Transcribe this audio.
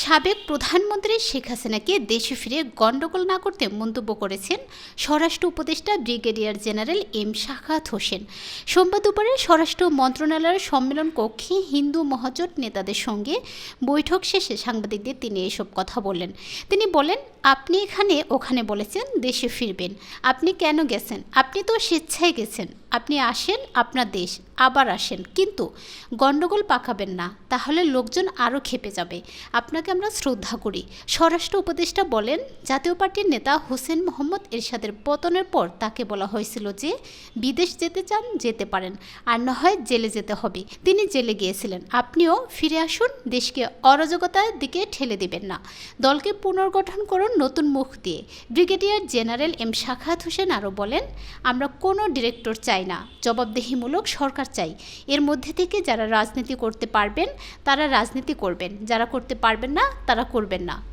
সাবেক প্রধানমন্ত্রী শেখ হাসিনাকে দেশে ফিরে গণ্ডগোল না করতে মন্তব্য করেছেন স্বরাষ্ট্র উপদেষ্টা brigadier general M Sakhawat Hossain. সোমবার দুপুরে স্বরাষ্ট্র মন্ত্রণালয়ের সম্মেলন কক্ষে হিন্দু মহাজোট নেতাদের সঙ্গে বৈঠক শেষে সাংবাদিকদের তিনি এসব কথা বলেন। তিনি বলেন, আপনি এখানে ওখানে বলেছেন দেশে ফিরবেন, আপনি কেন গেছেন? আপনি তো স্বেচ্ছায় গেছেন। আপনি আসেন, আপনার দেশ, আবার আসেন, কিন্তু গণ্ডগোল পাকাবেন না, তাহলে লোকজন আরও ক্ষেপে যাবে। আপনাকে আমরা শ্রদ্ধা করি। স্বরাষ্ট্র উপদেষ্টা বলেন, জাতীয় পার্টির নেতা হোসেন মোহাম্মদ এরশাদের পতনের পর তাকে বলা হয়েছিল যে বিদেশ যেতে চান যেতে পারেন, আর না হয় জেলে যেতে হবে। তিনি জেলে গিয়েছিলেন। আপনিও ফিরে আসুন, দেশকে অরাজকতার দিকে ঠেলে দিবেন না। দলকে পুনর্গঠন করুন নতুন মুখ দিয়ে। Brigadier general M Sakhawat Hossain আরও বলেন, আমরা কোনো ডিরেক্টর চাই না, জবাবদিহিমূলক সরকার চাই। এর মধ্যে থেকে যারা রাজনীতি করতে পারবেন তারা রাজনীতি করবেন, যারা করতে পারবেন না তারা করবেন না।